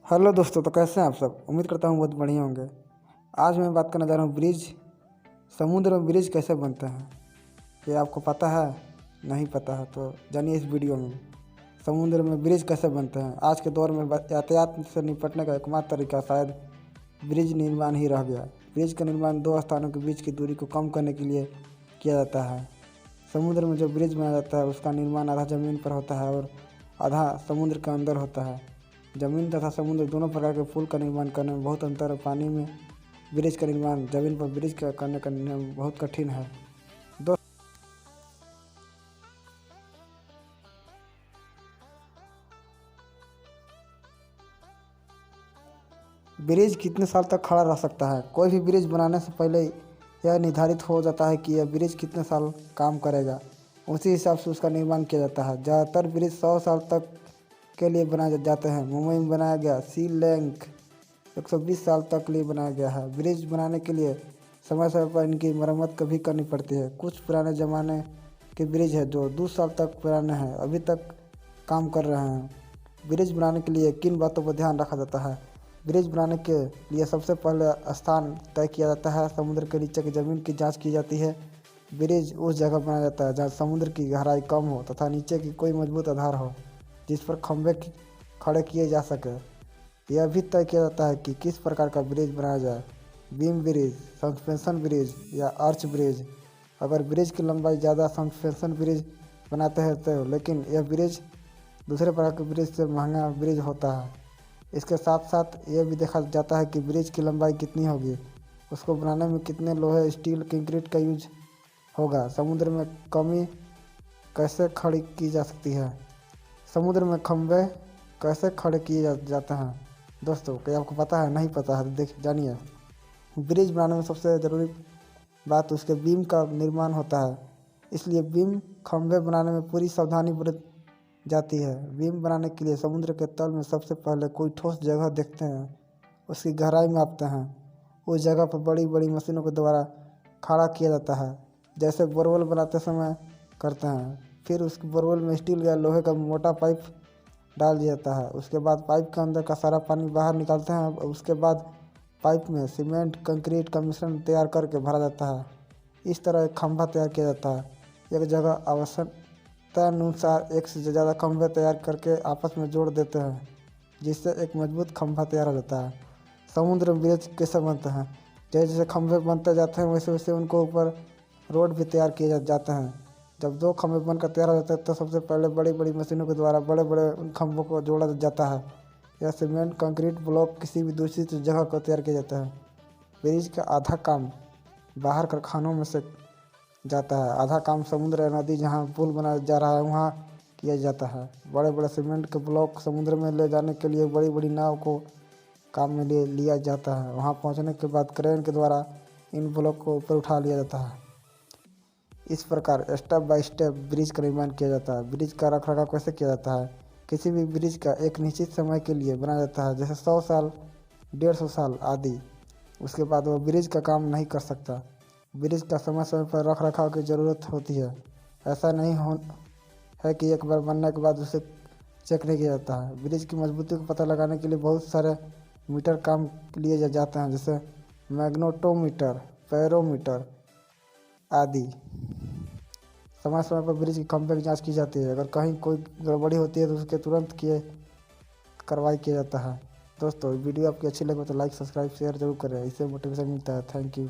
Hello दोस्तों, तो कैसे हैं आप सब। उम्मीद करता हूँ बहुत बढ़िया होंगे। आज मैं बात करने जा रहा हूँ ब्रिज। समुद्र में ब्रिज कैसे बनते हैं, ये आपको पता है? नहीं पता है तो जानिए इस वीडियो में। समुद्र में ब्रिज कैसे बनते हैं। आज के दौर में यातायात से निपटने का एकमात्र तरीका शायद ब्रिज निर्माण ही रह गया। ब्रिज का निर्माण दो स्थानों के बीच की दूरी को कम करने के लिए किया जाता है। समुद्र में जो ब्रिज बनाया जाता है उसका निर्माण आधा ज़मीन पर होता है और आधा समुद्र के अंदर होता है। जमीन तथा समुद्र दोनों प्रकार के पुल का निर्माण करने में बहुत अंतर है। पानी में ब्रिज का निर्माण जमीन पर ब्रिज करने का नियम बहुत कठिन है। ब्रिज कितने साल तक खड़ा रह सकता है। कोई भी ब्रिज बनाने से पहले यह निर्धारित हो जाता है कि यह ब्रिज कितने साल काम करेगा। उसी हिसाब से उसका निर्माण किया जाता है। ज़्यादातर ब्रिज 100 साल तक के लिए बनाए जाते हैं। मुंबई में बनाया गया सी लिंक 120 साल तक लिए बनाया गया है। ब्रिज बनाने के लिए समय समय पर इनकी मरम्मत कभी करनी पड़ती है। कुछ पुराने ज़माने के ब्रिज है जो 2 साल तक पुराने हैं, अभी तक काम कर रहे हैं। ब्रिज बनाने के लिए किन बातों पर ध्यान रखा जाता है। ब्रिज बनाने के लिए सबसे पहले स्थान तय किया जाता है। समुद्र के नीचे की ज़मीन की जाँच की जाती है। ब्रिज उस जगह बनाया जाता है जहाँ समुद्र की गहराई कम हो तथा नीचे की कोई मजबूत आधार हो जिस पर खंभे खड़े किए जा सके। यह भी तय किया जाता है कि किस प्रकार का ब्रिज बनाया जाए, बीम ब्रिज, सस्पेंशन ब्रिज या आर्च ब्रिज। अगर ब्रिज की लंबाई ज़्यादा सस्पेंशन ब्रिज बनाते हैं तो, लेकिन यह ब्रिज दूसरे प्रकार के ब्रिज से महंगा ब्रिज होता है। इसके साथ साथ यह भी देखा जाता है कि ब्रिज की लंबाई कितनी होगी, उसको बनाने में कितने लोहे, स्टील, कंक्रीट का यूज होगा। समुद्र में कमी कैसे खड़ी की जा सकती है। समुद्र में खंभे कैसे खड़े किए जाते हैं। दोस्तों, क्या आपको पता है? नहीं पता है तो देख जानिए। ब्रिज बनाने में सबसे ज़रूरी बात उसके बीम का निर्माण होता है। इसलिए बीम खंभे बनाने में पूरी सावधानी बरत जाती है। बीम बनाने के लिए समुद्र के तल में सबसे पहले कोई ठोस जगह देखते हैं, उसकी गहराई मापते हैं। उस जगह पर बड़ी बड़ी मशीनों के द्वारा खड़ा किया जाता है, जैसे बोरवेल बनाते समय करते हैं। फिर उस बोरवेल में स्टील या लोहे का मोटा पाइप डाल दिया जाता है। उसके बाद पाइप के अंदर का सारा पानी बाहर निकालते हैं। उसके बाद पाइप में सीमेंट, कंक्रीट का मिश्रण तैयार करके भरा जाता है। इस तरह एक खंभा तैयार किया जाता है। एक जगह आवश्यकता अनुसार एक से ज़्यादा खंभे तैयार करके आपस में जोड़ देते हैं, जिससे एक मजबूत खंभा तैयार हो जाता है। समुद्र में ब्रिज कैसे बनते हैं। जैसे जैसे खंभे बनते जाते हैं वैसे वैसे उनको ऊपर रोड भी तैयार किए जाते हैं। जब 2 खंभे बनकर तैयार हो जाते हैं तो सबसे पहले बड़ी बड़ी मशीनों के द्वारा बड़े बड़े उन खंभों को जोड़ा जाता है या सीमेंट, कंक्रीट ब्लॉक किसी भी दूसरी जगह को तैयार किया जाता है। ब्रिज का आधा काम बाहर कारखानों में से जाता है, आधा काम समुद्र या नदी जहाँ पुल बनाया जा रहा है वहाँ किया जाता है। बड़े बड़े सीमेंट के ब्लॉक समुद्र में ले जाने के लिए बड़ी बड़ी नाव को काम में लिया जाता है। वहाँ पहुँचने के बाद क्रेन के द्वारा इन ब्लॉक को ऊपर उठा लिया जाता है। इस प्रकार स्टेप बाय स्टेप ब्रिज का निर्माण किया जाता है। ब्रिज का रखरखाव कैसे किया जाता है। किसी भी ब्रिज का एक निश्चित समय के लिए बनाया जाता है, जैसे 100 साल, 150 साल आदि। उसके बाद वह ब्रिज का काम नहीं कर सकता। ब्रिज का समय समय पर रखरखाव की ज़रूरत होती है। ऐसा नहीं है कि एक बार बनने के बाद उसे चेक नहीं किया जाता है। ब्रिज की मजबूती को पता लगाने के लिए बहुत सारे मीटर काम लिए जाते हैं, जैसे मैग्नेटोमीटर, पैरोमीटर आदि। समय समय पर ब्रिज के खंभे की जांच की जाती है। अगर कहीं कोई गड़बड़ी होती है तो उसके तुरंत कार्रवाई किया जाता है। दोस्तों, वीडियो आपकी अच्छी लगे तो लाइक, सब्सक्राइब, शेयर जरूर करें। इससे मोटिवेशन मिलता है। Thank you.